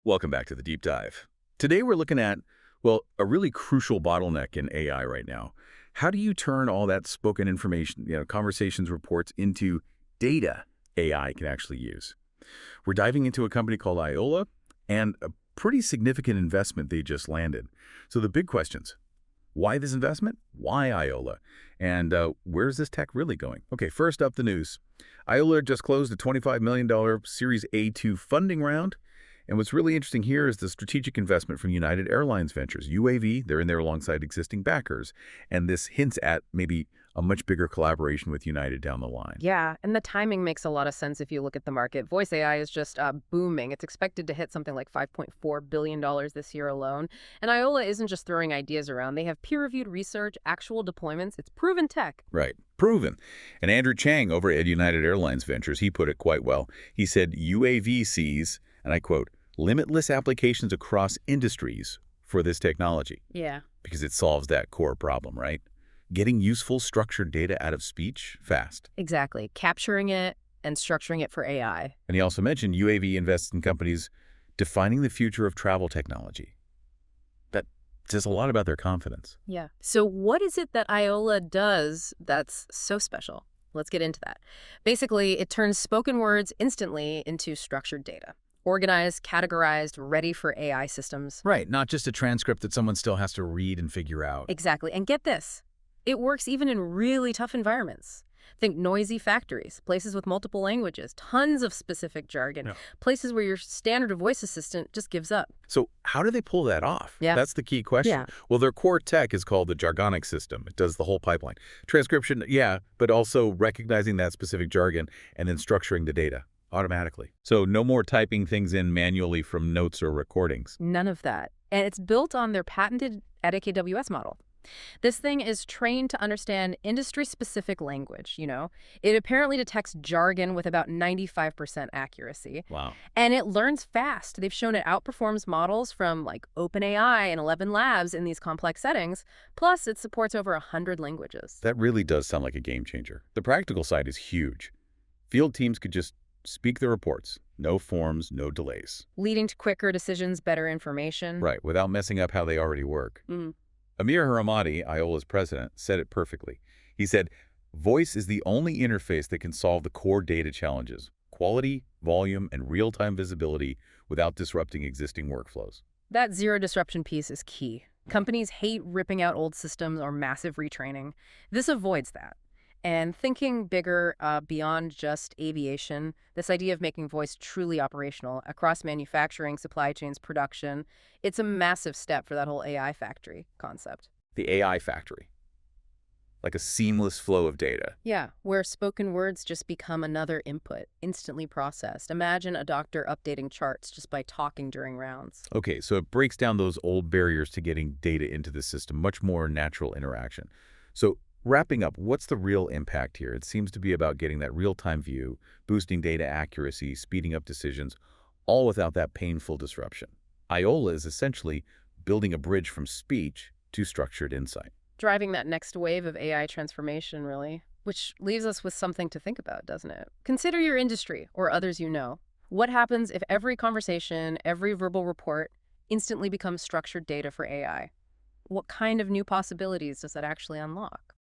Welcome back to the deep dive. Today we're looking at, well, a really crucial bottleneck in AI right now. How do you turn all that spoken information, conversations, reports into data AI can actually use? We're diving into a company called aiOla and a pretty significant investment they just landed. So the big questions: why this investment? Why aiOla? And where's this tech really going? Okay, first up, the news. aiOla just closed a $25 million Series A2 funding round. And what's really interesting here is the strategic investment from United Airlines Ventures, UAV. They're in there alongside existing backers. And this hints at maybe a much bigger collaboration with United down the line. Yeah, and the timing makes a lot of sense if you look at the market. Voice AI is just booming. It's expected to hit something like $5.4 billion this year alone. And aiOla isn't just throwing ideas around. They have peer-reviewed research, actual deployments. It's proven tech. Right. Proven. And Andrew Chang over at United Airlines Ventures, he put it quite well. He said UAV sees, and I quote, limitless applications across industries for this technology. Yeah. Because it solves that core problem, right? Getting useful structured data out of speech fast. Exactly. Capturing it and structuring it for AI. And he also mentioned UAV invests in companies defining the future of travel technology. That says a lot about their confidence. Yeah. So what is it that aiOla does that's so special? Let's get into that. Basically, it turns spoken words instantly into structured data. Organized, categorized, ready for AI systems. Right, not just a transcript that someone still has to read and figure out. Exactly. And get this, it works even in really tough environments. Think noisy factories, places with multiple languages, tons of specific jargon, Yeah. places where your standard voice assistant just gives up. So how do they pull that off? Yeah. That's the key question. Yeah. Well, their core tech is called the jargonic system. It does the whole pipeline. Transcription, yeah, but also recognizing that specific jargon and then structuring the data automatically. So no more typing things in manually from notes or recordings. None of that. And it's built on their patented AWS model. This thing is trained to understand industry-specific language, It apparently detects jargon with about 95% accuracy. Wow. And it learns fast. They've shown it outperforms models from like OpenAI and 11 Labs in these complex settings. Plus, it supports over 100 languages. That really does sound like a game changer. The practical side is huge. Field teams could just speak the reports. No forms, no delays. Leading to quicker decisions, better information. Right, without messing up how they already work. Mm. Amir Haramadi, aiOla's president, said it perfectly. He said, voice is the only interface that can solve the core data challenges: quality, volume, and real-time visibility without disrupting existing workflows. That zero disruption piece is key. Companies hate ripping out old systems or massive retraining. This avoids that. And thinking bigger beyond just aviation, this idea of making voice truly operational across manufacturing, supply chains, production, it's a massive step for that whole AI factory concept. The AI factory. Like a seamless flow of data. Yeah, where spoken words just become another input, instantly processed. Imagine a doctor updating charts just by talking during rounds. Okay, so it breaks down those old barriers to getting data into the system, much more natural interaction. So wrapping up, what's the real impact here? It seems to be about getting that real-time view, boosting data accuracy, speeding up decisions, all without that painful disruption. aiOla is essentially building a bridge from speech to structured insight. Driving that next wave of AI transformation, really. Which leaves us with something to think about, doesn't it? Consider your industry or others you know. What happens if every conversation, every verbal report instantly becomes structured data for AI? What kind of new possibilities does that actually unlock?